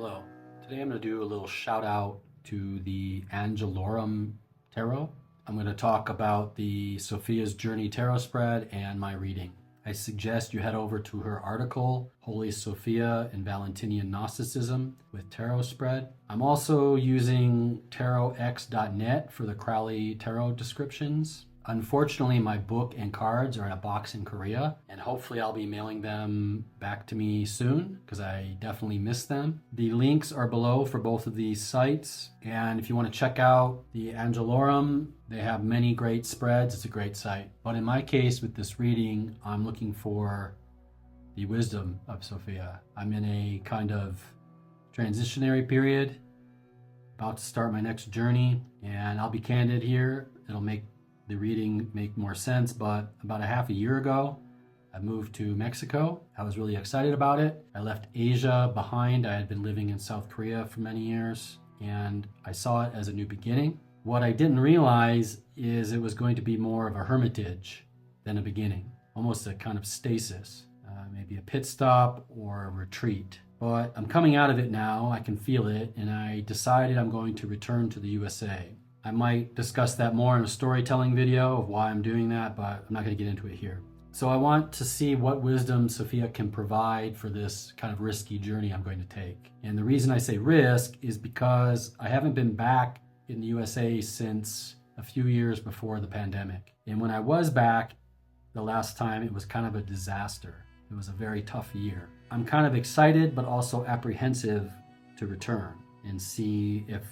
Hello. Today I'm going to do a little shout out to the Angelorum Tarot. I'm going to talk about the Sophia's Journey Tarot spread and my reading. I suggest you head over to her article, Holy Sophia and Valentinian Gnosticism with Tarot Spread. I'm also using tarotx.net for the Crowley Tarot descriptions. Unfortunately, my book and cards are in a box in Korea, and hopefully I'll be mailing them back to me soon because I definitely miss them. The links are below for both of these sites, and if you want to check out the Angelorum, they have many great spreads. It's a great site. But in my case with this reading, I'm looking for the wisdom of Sophia. I'm in a kind of transitionary period, about to start my next journey, and I'll be candid here. It'll make the reading make more sense, but about a half a year ago, I moved to Mexico. I was really excited about it. I left Asia behind. I had been living in South Korea for many years, and I saw it as a new beginning. What I didn't realize is it was going to be more of a hermitage than a beginning, almost a kind of stasis, maybe a pit stop or a retreat. But I'm coming out of it now. I can feel it, and I decided I'm going to return to the USA. I might discuss that more in a storytelling video of why I'm doing that, but I'm not going to get into it here. So I want to see what wisdom Sophia can provide for this kind of risky journey I'm going to take. And the reason I say risk is because I haven't been back in the USA since a few years before the pandemic. And when I was back the last time, it was kind of a disaster. It was a very tough year. I'm kind of excited, but also apprehensive to return and see if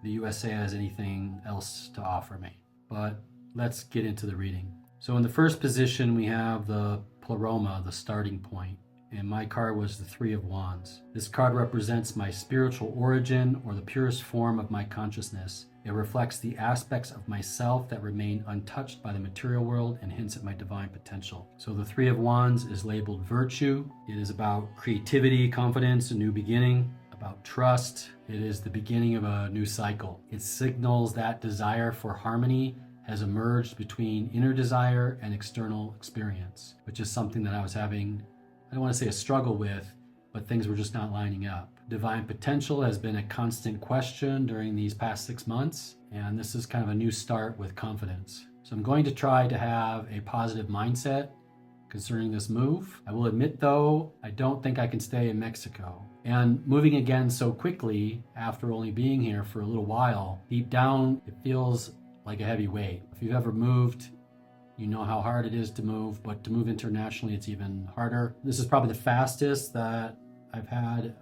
the USA has anything else to offer me. But let's get into the reading. So in the first position, we have the Pleroma, the starting point, and my card was the Three of Wands. This card represents my spiritual origin, or the purest form of my consciousness. It reflects the aspects of myself that remain untouched by the material world and hints at my divine potential. So the Three of Wands is labeled virtue. It is about creativity, confidence, a new beginning, about trust. It is the beginning of a new cycle. It signals that desire for harmony has emerged between inner desire and external experience, which is something that I was having, I don't want to say a struggle with, but things were just not lining up. Divine potential has been a constant question during these past 6 months, and this is kind of a new start with confidence. So I'm going to try to have a positive mindset concerning this move. I will admit though, I don't think I can stay in Mexico. And moving again so quickly after only being here for a little while, deep down it feels like a heavy weight. If you've ever moved, you know how hard it is to move, but to move internationally it's even harder. This is probably the fastest that I've had,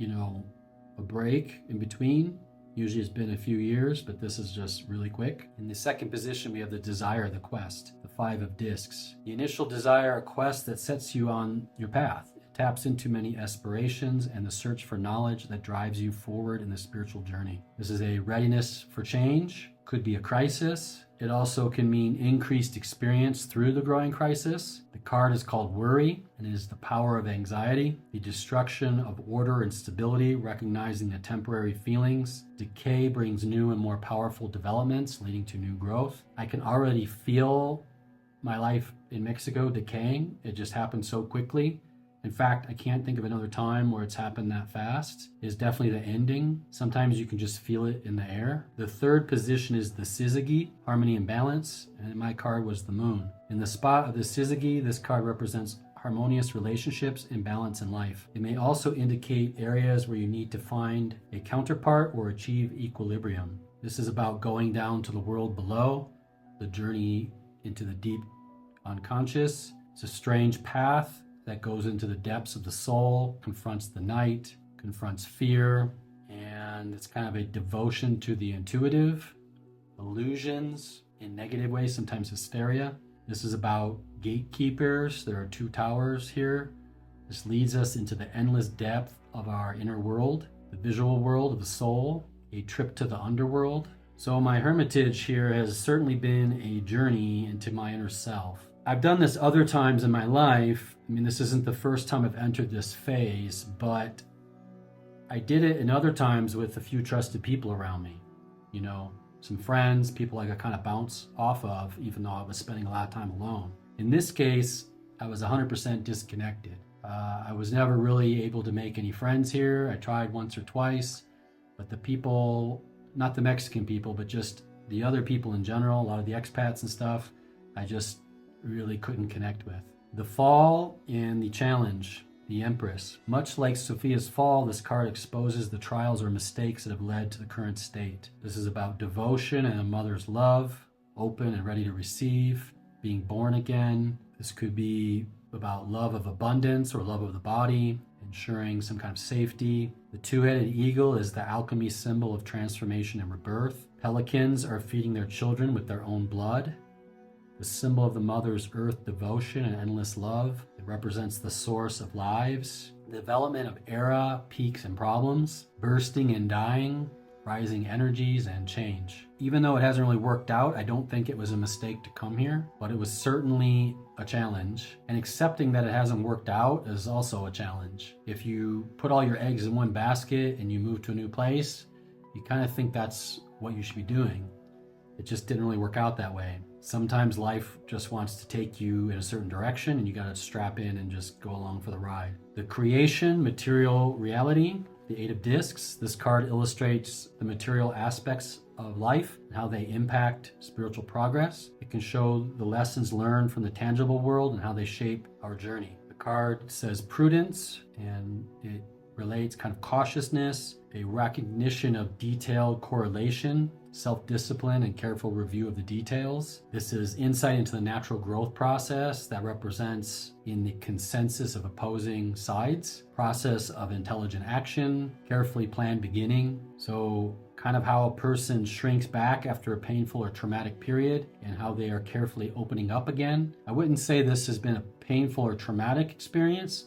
a break in between. Usually it's been a few years, but this is just really quick. In the second position, we have the desire, the quest, the Five of Discs. The initial desire, a quest that sets you on your path. It taps into many aspirations and the search for knowledge that drives you forward in the spiritual journey. This is a readiness for change, could be a crisis. It also can mean increased experience through the growing crisis. The card is called Worry, and it is the power of anxiety, the destruction of order and stability, recognizing the temporary feelings. Decay brings new and more powerful developments, leading to new growth. I can already feel my life in Mexico decaying. It just happened so quickly. In fact, I can't think of another time where it's happened that fast. It's definitely the ending. Sometimes you can just feel it in the air. The third position is the Syzygy, harmony and balance, and my card was the moon. In the spot of the Syzygy, this card represents harmonious relationships and balance in life. It may also indicate areas where you need to find a counterpart or achieve equilibrium. This is about going down to the world below, the journey into the deep unconscious. It's a strange path that goes into the depths of the soul, confronts the night, confronts fear, and it's kind of a devotion to the intuitive, illusions in negative ways, sometimes hysteria. This is about gatekeepers. There are 2 towers here. This leads us into the endless depth of our inner world, the visual world of the soul, a trip to the underworld. So my hermitage here has certainly been a journey into my inner self. I've done this other times in my life. This isn't the first time I've entered this phase, but I did it in other times with a few trusted people around me. Some friends, people I could kind of bounce off of, even though I was spending a lot of time alone. In this case, I was 100% disconnected. I was never really able to make any friends here. I tried once or twice, but the people, not the Mexican people, but just the other people in general, a lot of the expats and stuff, I just really couldn't connect with. The fall in the challenge, the Empress. Much like Sophia's fall, this card exposes the trials or mistakes that have led to the current state. This is about devotion and a mother's love, open and ready to receive, being born again. This could be about love of abundance or love of the body, ensuring some kind of safety. The two-headed eagle is the alchemy symbol of transformation and rebirth. Pelicans are feeding their children with their own blood. The symbol of the mother's earth devotion and endless love. It represents the source of lives. The development of era, peaks, and problems. Bursting and dying. Rising energies and change. Even though it hasn't really worked out, I don't think it was a mistake to come here, but it was certainly a challenge. And accepting that it hasn't worked out is also a challenge. If you put all your eggs in one basket and you move to a new place, you kind of think that's what you should be doing. It just didn't really work out that way. Sometimes life just wants to take you in a certain direction and you got to strap in and just go along for the ride. The creation, material reality. The Eight of Discs. This card illustrates the material aspects of life and how they impact spiritual progress. It can show the lessons learned from the tangible world and how they shape our journey. The card says prudence, and it relates kind of cautiousness, a recognition of detailed correlation, self-discipline, and careful review of the details. This is insight into the natural growth process that represents in the consensus of opposing sides, process of intelligent action, carefully planned beginning. So kind of how a person shrinks back after a painful or traumatic period and how they are carefully opening up again. I wouldn't say this has been a painful or traumatic experience,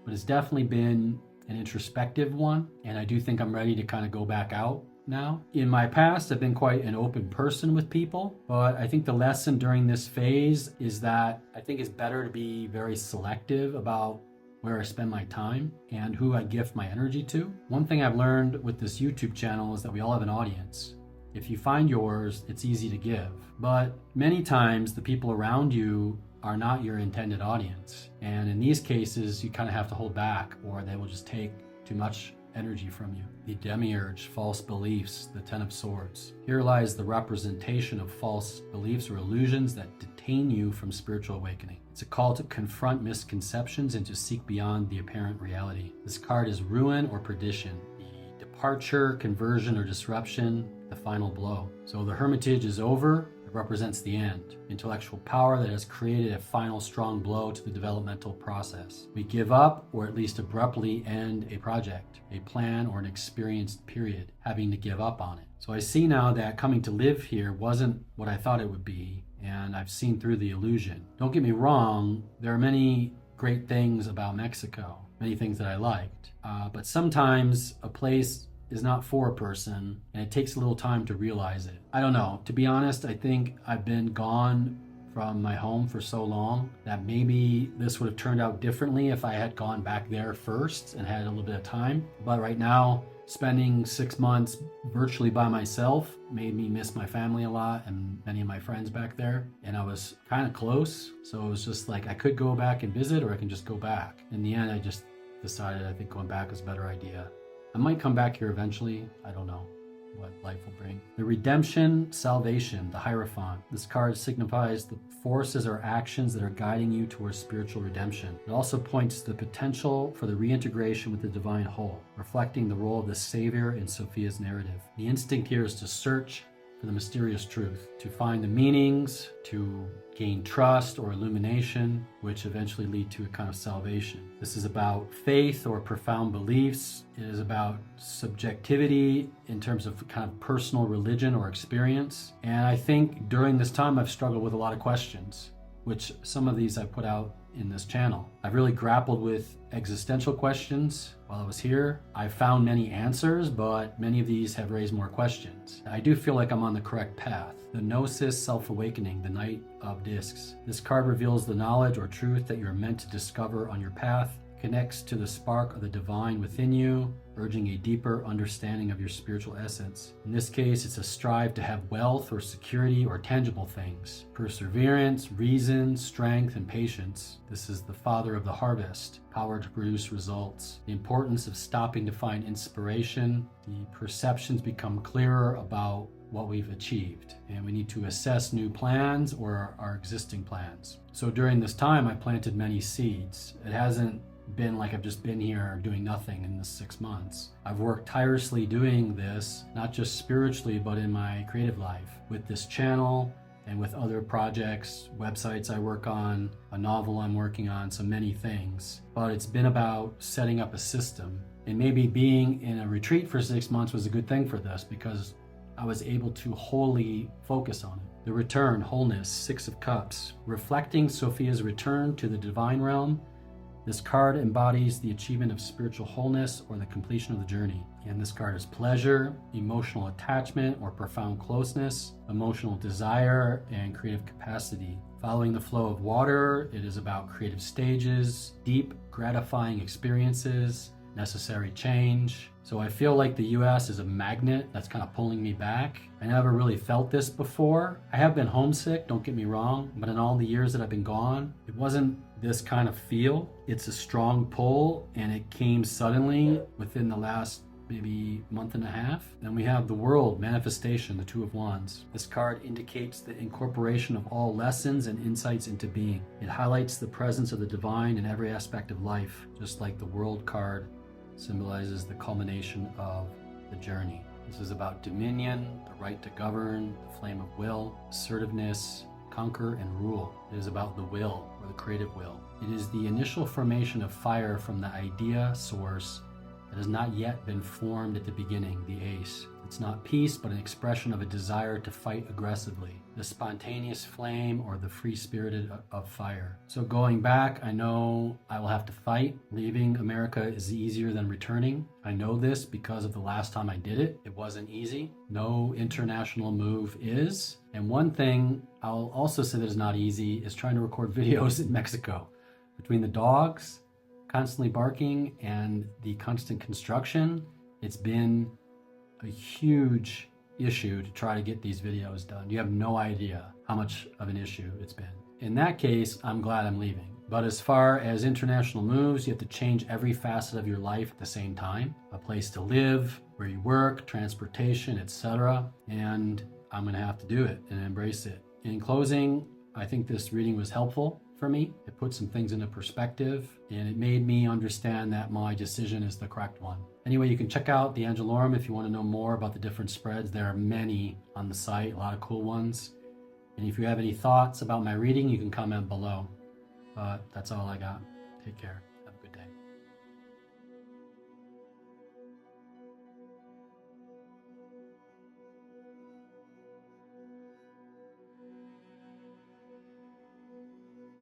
but it's definitely been an introspective one. And I do think I'm ready to kind of go back out now. In my past, I've been quite an open person with people, but I think the lesson during this phase is that I think it's better to be very selective about where I spend my time and who I gift my energy to. One thing I've learned with this YouTube channel is that we all have an audience. If you find yours, it's easy to give. But many times the people around you are not your intended audience. And in these cases, you kind of have to hold back or they will just take too much energy from you. The Demiurge, false beliefs, the Ten of Swords. Here lies the representation of false beliefs or illusions that detain you from spiritual awakening. It's a call to confront misconceptions and to seek beyond the apparent reality. This card is ruin or perdition, the departure, conversion, or disruption, the final blow. So the hermitage is over. It represents the end, intellectual power that has created a final strong blow to the developmental process. We give up or at least abruptly end a project, a plan, or an experienced period, having to give up on it. So I see now that coming to live here wasn't what I thought it would be, and I've seen through the illusion. Don't get me wrong, there are many great things about Mexico, many things that I liked, but sometimes a place is not for a person and it takes a little time to realize it. I don't know. To be honest, I think I've been gone from my home for so long that maybe this would have turned out differently if I had gone back there first and had a little bit of time. But right now, spending 6 months virtually by myself made me miss my family a lot and many of my friends back there. And I was kind of close. So it was just like I could go back and visit or I can just go back. In the end, I just decided I think going back is a better idea. I might come back here eventually. I don't know what life will bring. The redemption, salvation, the Hierophant. This card signifies the forces or actions that are guiding you towards spiritual redemption. It also points to the potential for the reintegration with the divine whole, reflecting the role of the Savior in Sophia's narrative. The instinct here is to search for the mysterious truth, to find the meanings, to gain trust or illumination, which eventually lead to a kind of salvation. This is about faith or profound beliefs. It is about subjectivity in terms of kind of personal religion or experience. And I think during this time I've struggled with a lot of questions, which some of these I put out in this channel. I've really grappled with existential questions while I was here. I've found many answers, but many of these have raised more questions. I do feel like I'm on the correct path. The Gnosis, self-awakening, the Knight of Discs. This card reveals the knowledge or truth that you're meant to discover on your path. connects to the spark of the divine within you, urging a deeper understanding of your spiritual essence. In this case, it's a strive to have wealth or security or tangible things, perseverance, reason, strength, and patience. This is the father of the harvest, power to produce results. The importance of stopping to find inspiration. The perceptions become clearer about what we've achieved, and we need to assess new plans or our existing plans. So during this time, I planted many seeds. It hasn't been like I've just been here doing nothing in this 6 months. I've worked tirelessly doing this, not just spiritually, but in my creative life, with this channel and with other projects, websites I work on, a novel I'm working on, so many things. But it's been about setting up a system, and maybe being in a retreat for 6 months was a good thing for this, because I was able to wholly focus on it. The return, wholeness, 6 of Cups, reflecting Sophia's return to the divine realm. This card embodies the achievement of spiritual wholeness or the completion of the journey. And this card is pleasure, emotional attachment or profound closeness, emotional desire, and creative capacity. Following the flow of water, it is about creative stages, deep, gratifying experiences, necessary change. So I feel like the US is a magnet that's kind of pulling me back. I never really felt this before. I have been homesick, don't get me wrong, but in all the years that I've been gone, it wasn't this kind of feel. It's a strong pull, and it came suddenly within the last maybe month and a half. Then we have the world, manifestation, the 2 of Wands. This card indicates the incorporation of all lessons and insights into being. It highlights the presence of the divine in every aspect of life, just like the world card symbolizes the culmination of the journey. This is about dominion, the right to govern, the flame of will, assertiveness, conquer and rule. It is about the will, or the creative will. It is the initial formation of fire from the idea source that has not yet been formed at the beginning, the ace. It's not peace, but an expression of a desire to fight aggressively. The spontaneous flame or the free-spirited of fire. So going back, I know I will have to fight. Leaving America is easier than returning. I know this because of the last time I did it. It wasn't easy. No international move is. And one thing I'll also say that is not easy is trying to record videos in Mexico. Between the dogs constantly barking and the constant construction, it's been a huge issue to try to get these videos done. You have no idea how much of an issue it's been. In that case, I'm glad I'm leaving. But as far as international moves, you have to change every facet of your life at the same time. A place to live, where you work, transportation, etc. And I'm gonna have to do it and embrace it. In closing, I think this reading was helpful for me. It put some things into perspective, and it made me understand that my decision is the correct one. Anyway, you can check out the Angelorum if you want to know more about the different spreads. There are many on the site, a lot of cool ones. And if you have any thoughts about my reading, you can comment below. But that's all I got. Take care.